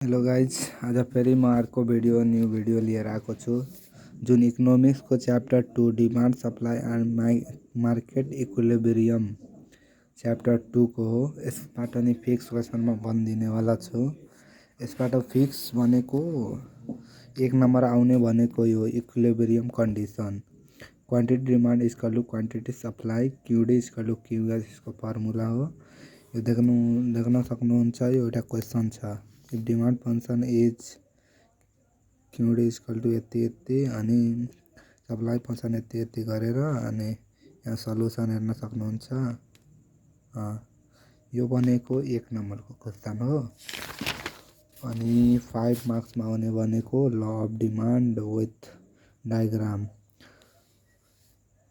Hello guys, आज फेरि म अर्को न्यू भिडियो लिएर आएको छु जुन इकोनोमिक्सको chapter 2 demand supply and market equilibrium chapter 2 को हो। यसबाट नि फिक्स क्वेसनमा भनिदिनेवाला छु। यसबाट फिक्स भनेको 1 नम्बर आउने भनेको यो equilibrium condition. Quantity demand equal to quantity supply, QD equal to QS यसको फर्मुला हो। यो देख्न सक्नुहुन्छ, यो एउटा क्वेसन छ। If demand function is QD equal to यति अनि सप्लाई फंक्शन यति गरेर अनि यहाँ सल्युसन हेर्न सक्नुहुन्छ। यो भनेको 1 नम्बरको क्वेसन हो। अनि 5 मार्क्समा आउने भनेको ल अफ डिमान्ड विथ डायग्राम।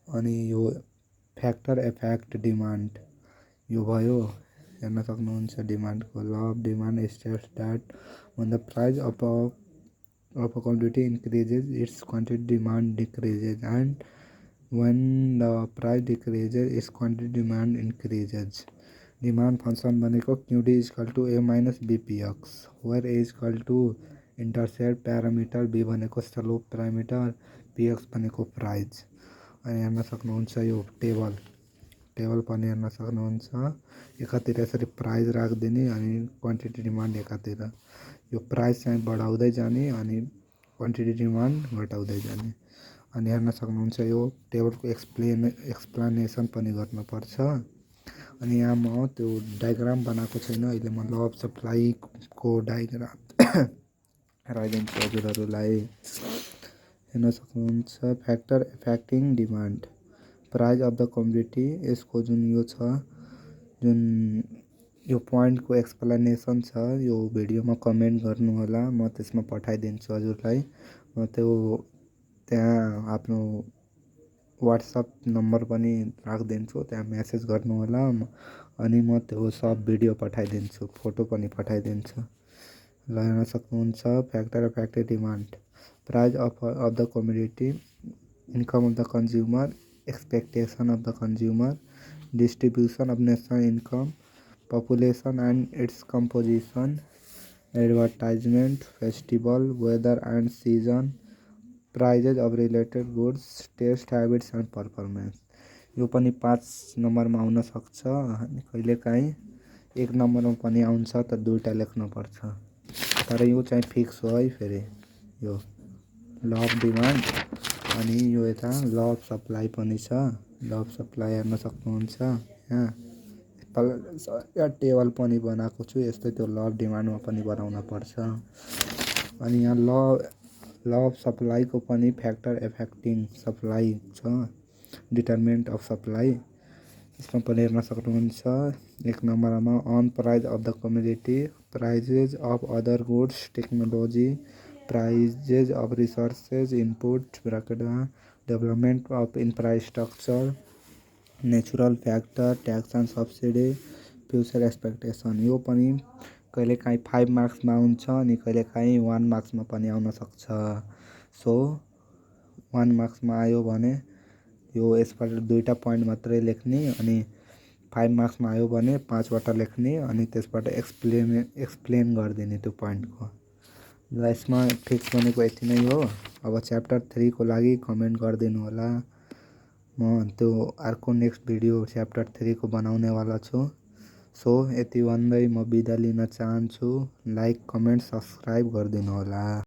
अनि यो फ्याक्टर इफेक्ट डिमान्ड यो भयो। हेर्न सक्नुहुन्छ डिमान्डको law of demand states that when the price of a quantity increases its quantity demand decreases, and when the price decreases its quantity demand increases. Demand function भनेको QD equal to A minus BPX, where A equal to intercept parameter, B भनेको slope parameter, PX भनेको price. अनि हेर्न सक्नुहुन्छ यो table पनि हेर्न सक्नुहुन्छ। एकातिर यसरी प्राइस राखिदिने अनि क्वान्टिटी डिमान्ड एकातिर। यो प्राइस चाहिँ बढाउँदै जाने अनि क्वान्टिटी डिमान्ड घटाउँदै जाने। अनि हेर्न सक्नुहुन्छ यो टेबलको एक्सप्लेनेसन पनि गर्नुपर्छ। अनि यहाँ म त्यो डायग्राम बनाएको छैन, अहिले म ल अफ सप्लाईको डायग्राम राखिदिन्छु हजुरहरूलाई। हेर्न सक्नुहुन्छ factor effecting demand, price of the commodity. यसको जुन यो छ, जुन यो पोइन्टको एक्सप्लेनेसन छ, यो भिडियोमा कमेन्ट गर्नु होला, म त्यसमा पठाइदिन्छु हजुरलाई। म त्यो त्यहाँ आफ्नो व्हाट्सएप नम्बर पनि राखिदिन्छु, त्यहाँ मेसेज गर्नु होला अनि म त्यो सब भिडियो पठाइदिन्छु, फोटो पनि पठाइदिन्छु। ल हेर्न सक्नुहुन्छ factor effective demand, price of the commodity, income of the consumer, expectation of the consumer, distribution of national income, population and its composition, advertisement, festival, weather and season, prices of related goods, taste habits and performance. यो पनि 5 नम्बरमा आउन सक्छ अनि कहिलेकाहीँ 1 नम्बरमा पनि आउँछ, त दुईटा लेख्नुपर्छ। तर यो चाहिँ फिक्स हो है। फेरि यो ल अफ डिमान्ड अनि यो यता ल अफ सप्लाई पनि छ। ल अफ सप्लाई हेर्न सक्नुहुन्छ, यहाँ टेबल पनि बनाएको छु। यस्तै त्यो ल अफ डिमान्डमा पनि बनाउन पर्छ। अनि यहाँ ल अफ सप्लाईको पनि फ्याक्टर इफेक्टिङ सप्लाई छ, डिटरमिनेन्ट अफ सप्लाई। यसमा पनि हेर्न सक्नुहुन्छ 1 नम्बरमा own price of the commodity, prices of other goods, technology, prices of resources input ब्राकेटमा, development of infrastructure, natural factor, tax and subsidy, future expectation. यो पनि कहिलेकाहीँ 5 मार्क्समा आउँछ अनि कहिलेकाहीँ 1 मार्क्समा पनि आउन सक्छ। सो 1 मार्क्समा आयो भने यो यसबाट दुईटा पोइन्ट मात्रै लेख्ने, अनि 5 मार्क्समा आयो भने 5वटा लेख्ने अनि त्यसबाट एक्सप्लेन गरिदिने त्यो पोइन्टको। ल यसमा फिक्स भनेको यति नै हो। अब च्याप्टर 3 को लागि कमेन्ट गरिदिनु होला। म त्यो अर्को नेक्स्ट भिडियो च्याप्टर 3 को बनाउनेवाला छु। सो यति भन्दै म बिदा लिन चाहन्छु। लाइक, कमेन्ट, सब्सक्राइब गरिदिनु होला।